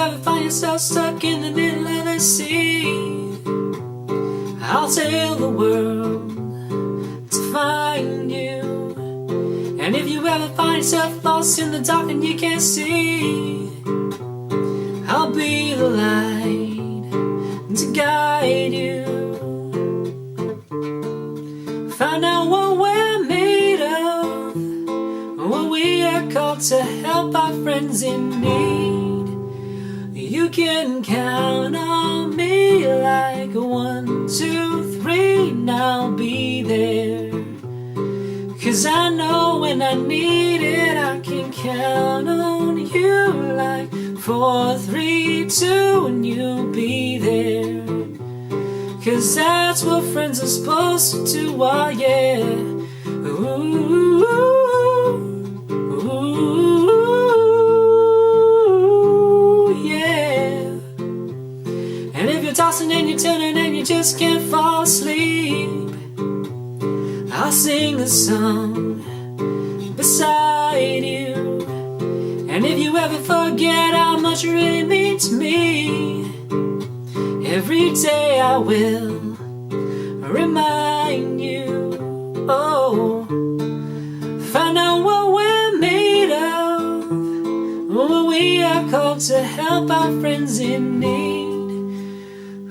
ever find yourself stuck in the middle of the sea, I'll tell the world to find you. And if you ever find yourself lost in the dark and you can't see, I'll be the light to guide you. Find out what we're made of, what we are called to help our friends in need. You can count on me like 1, 2, 3, and I'll be there. 'Cause I know when I need it, I can count on you like 4, 3, 2, and you'll be there. 'Cause that's what friends are supposed to do, oh yeah. Ooh, ooh, yeah. And if you're tossing and you're turning and you just can't fall asleep, I'll sing a song beside you. And if you ever forget how much you really mean to me, every day I will remind you. Oh, find out what we're made of, what we are called to help our friends in need.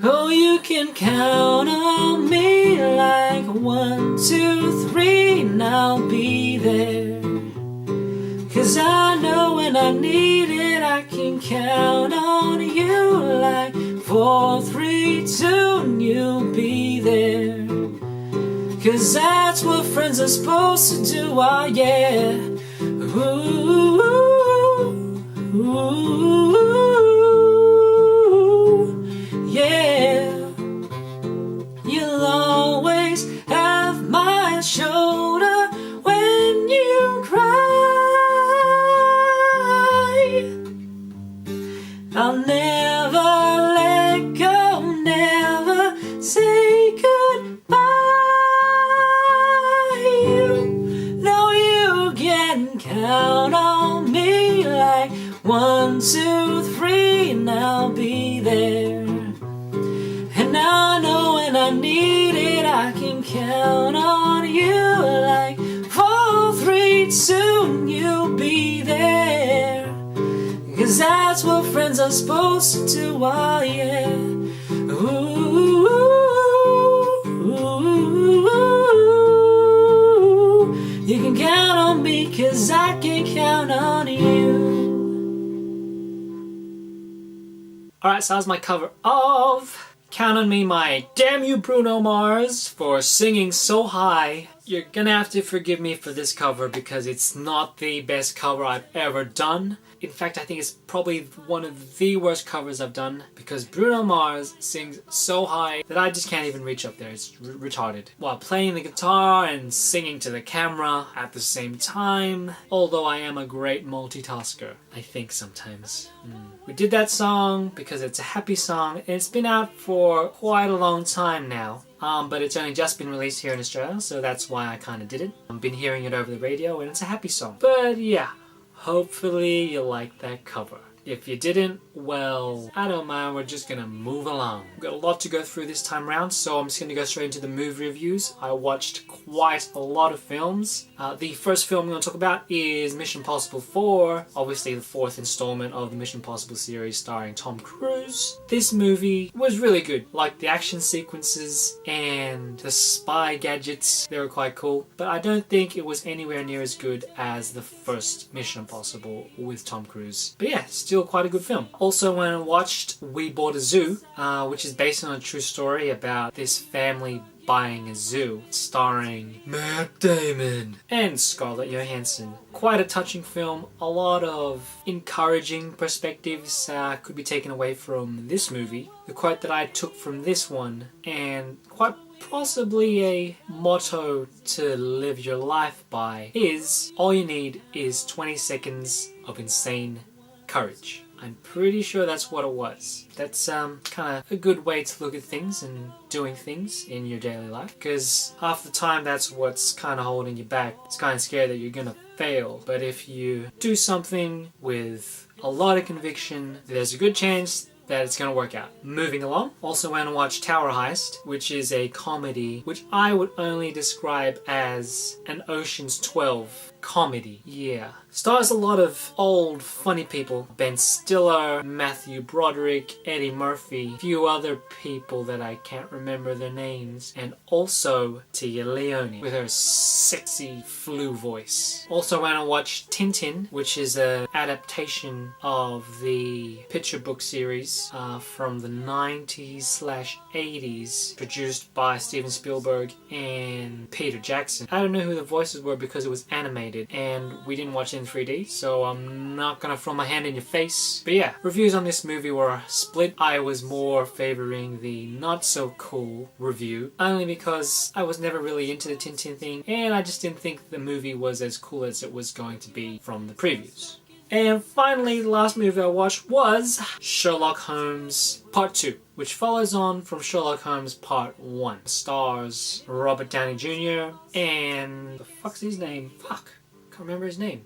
Oh, you can count on me like 1, 2, 3, and I'll be there. 'Cause I know when I need it, I can count on you like 4, 3, 2, and you'll be there. 'Cause that's what friends are supposed to do, oh yeah. Ooh, ooh, yeah. You'll always have my shoulder when you cry. I'll never let go, never say goodbye. You know you can count on me like 1, 2, 3, and I'll be there. And I know when I need it, I can count on you like 4, 3, 2, and you'll be there. 'Cause that's what friends are supposed to do, oh yeah. Ooh, ooh, ooh. You can count on me 'cause I can count on you. Alright, so that was my cover of Count on Me, my Damn You Bruno Mars, for singing so high. You're gonna have to forgive me for this cover because it's not the best cover I've ever done. In fact, I think it's probably one of the worst covers I've done because Bruno Mars sings so high that I just can't even reach up there. It's retarded. While playing the guitar and singing to the camera at the same time, although I am a great multitasker, I think sometimes. We did that song because it's a happy song and it's been out for quite a long time now. But it's only just been released here in Australia, so that's why I kind of did it. I've been hearing it over the radio and it's a happy song. But yeah, hopefully you like that cover. If you didn't, well, I don't mind, we're just gonna move along. We've got a lot to go through this time around, so I'm just gonna go straight into the movie reviews. I watched quite a lot of films. The first film I'm gonna talk about is Mission Impossible 4, obviously the 4th installment of the Mission Impossible series starring Tom Cruise. This movie was really good. Like the action sequences and the spy gadgets, they were quite cool. But I don't think it was anywhere near as good as the first Mission Impossible with Tom Cruise. But yeah, still quite a good film. Also went and watched We Bought a Zoo, which is based on a true story about this family buying a zoo, starring Matt Damon and Scarlett Johansson. Quite a touching film. A lot of encouraging perspectives could be taken away from this movie. The quote that I took from this one, and quite possibly a motto to live your life by, is all you need is 20 seconds of insane courage. I'm pretty sure that's what it was. That's kind of a good way to look at things and doing things in your daily life, because half the time that's what's kind of holding you back. It's kind of scary that you're gonna fail, but if you do something with a lot of conviction, there's a good chance that it's going to work out. Moving along, also went and watched Tower Heist, which is a comedy which I would only describe as an Ocean's 12 comedy. Yeah. Stars a lot of old funny people. Ben Stiller, Matthew Broderick, Eddie Murphy, a few other people that I can't remember their names, and also Tia Leone with her sexy flu voice. Also went and watched Tintin, which is an adaptation of the picture book series from the 90s/80s, produced by Steven Spielberg and Peter Jackson. I don't know who the voices were because it was animated and we didn't watch it in 3D, so I'm not gonna throw my hand in your face. But yeah, reviews on this movie were split. I was more favoring the not so cool review, only because I was never really into the Tintin thing and I just didn't think the movie was as cool as it was going to be from the previews. And finally, the last movie I watched was Sherlock Holmes Part 2, which follows on from Sherlock Holmes Part 1. Stars Robert Downey Jr. and... the fuck's his name? Fuck. Can't remember his name.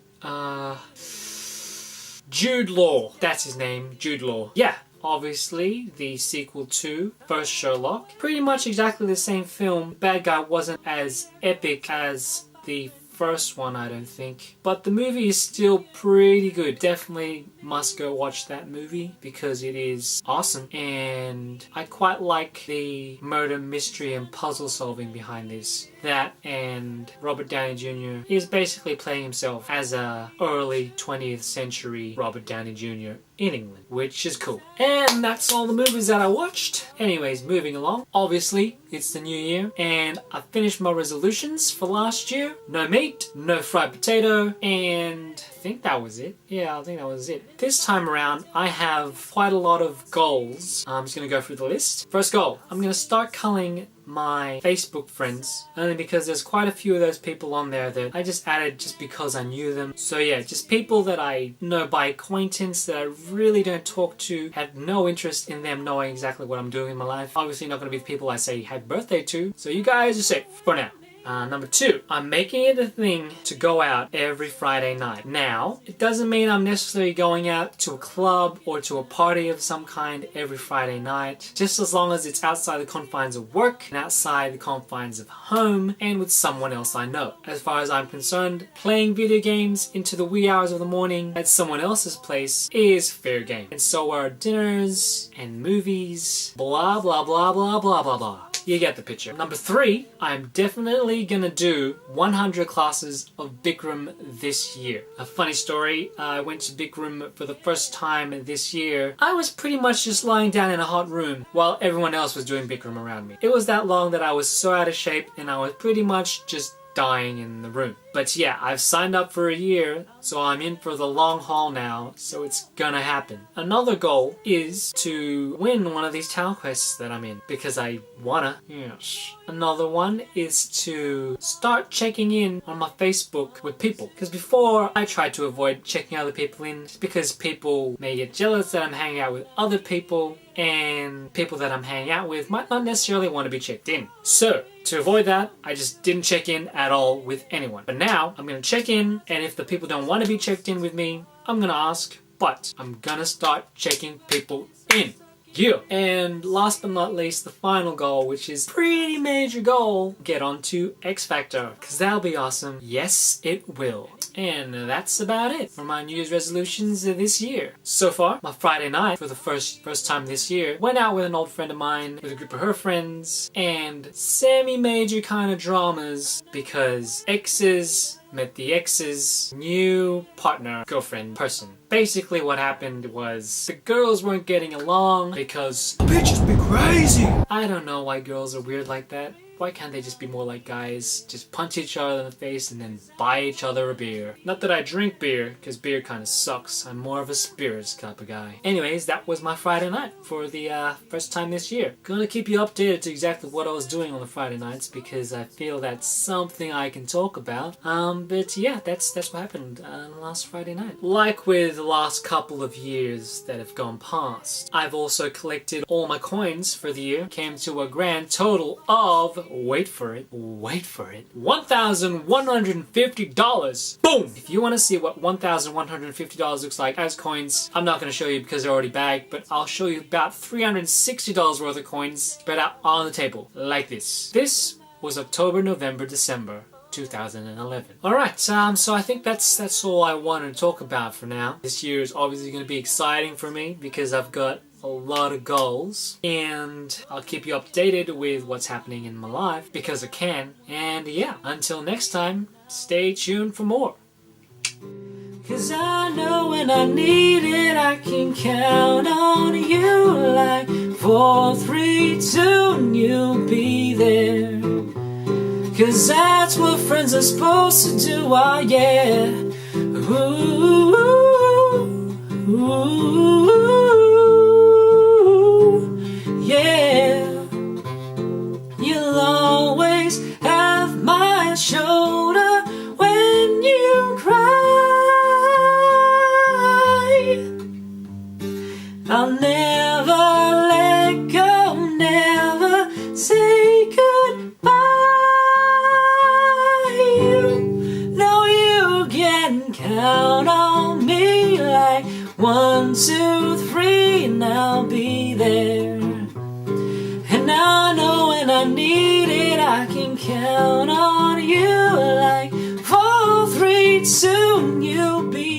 Jude Law. That's his name. Jude Law. Yeah. Obviously, the sequel to First Sherlock. Pretty much exactly the same film. Bad guy wasn't as epic as the first one, I don't think, but the movie is still pretty good. Definitely must go watch that movie because it is awesome, and I quite like the murder mystery and puzzle solving behind this. That and Robert Downey Jr. is basically playing himself as a early 20th century Robert Downey Jr. in England, which is cool. And that's all the movies that I watched. Anyways, moving along. Obviously, it's the new year, and I finished my resolutions for last year. No meat, no fried potato, and I think that was it. Yeah, I think that was it. This time around, I have quite a lot of goals. I'm just going to go through the list. First goal, I'm going to start culling my Facebook friends, only because there's quite a few of those people on there that I just added just because I knew them. So yeah, just people that I know by acquaintance that I really don't talk to, have no interest in them knowing exactly what I'm doing in my life. Obviously not going to be people I say happy birthday to, so you guys are safe for now. Number 2, I'm making it a thing to go out every Friday night. Now, it doesn't mean I'm necessarily going out to a club or to a party of some kind every Friday night, just as long as it's outside the confines of work and outside the confines of home and with someone else I know. As far as I'm concerned, playing video games into the wee hours of the morning at someone else's place is fair game. And so are dinners and movies, blah blah blah blah blah blah blah. You get the picture. Number 3, I'm definitely gonna do 100 classes of Bikram this year. A funny story, I went to Bikram for the first time this year. I was pretty much just lying down in a hot room while everyone else was doing Bikram around me. It was that long that I was so out of shape and I was pretty much just dying in the room. But yeah, I've signed up for a year, so I'm in for the long haul now, so it's gonna happen. Another goal is to win one of these town quests that I'm in, because I wanna. Yes. Another one is to start checking in on my Facebook with people, because before I tried to avoid checking other people in because people may get jealous that I'm hanging out with other people, and people that I'm hanging out with might not necessarily want to be checked in. So, to avoid that, I just didn't check in at all with anyone. But now, I'm going to check in, and if the people don't want to be checked in with me, I'm going to ask, but I'm going to start checking people in. Yeah. And last but not least, the final goal, which is pretty major goal, get onto X Factor, because that'll be awesome. Yes, it will. And that's about it for my New Year's resolutions this year. So far, my Friday night, for the first time this year, went out with an old friend of mine, with a group of her friends, and semi-major kind of dramas, because exes met the ex's new partner, girlfriend, person. Basically what happened was the girls weren't getting along because bitches be crazy. I don't know why girls are weird like that. Why can't they just be more like guys? Just punch each other in the face and then buy each other a beer. Not that I drink beer, because beer kind of sucks. I'm more of a spirits type of guy. Anyways, that was my Friday night for the first time this year. Gonna keep you updated to exactly what I was doing on the Friday nights, because I feel that's something I can talk about. But yeah, that's what happened last Friday night. Like with the last couple of years that have gone past, I've also collected all my coins for the year. Came to a grand total of, wait for it, $1,150. Boom! If you want to see what $1,150 looks like as coins, I'm not going to show you because they're already bagged, but I'll show you about $360 worth of coins spread out on the table, like this. This was October, November, December 2011. Alright, so I think that's all I wanted to talk about for now. This year is obviously going to be exciting for me because I've got a lot of goals, and I'll keep you updated with what's happening in my life because I can. And yeah, until next time, stay tuned for more. 'Cause I know when I need it, I can count on you like 4, 3, 2, and you'll be there. 'Cause that's what friends are supposed to do, oh yeah. Ooh, ooh, yeah. You'll always have my shoulder when you cry. I'll never let go, never say goodbye. You know you can count on me like 1, 2, 3, and I'll be there. And I know when I need it, I can count on you like 4, 3, 2, and you'll be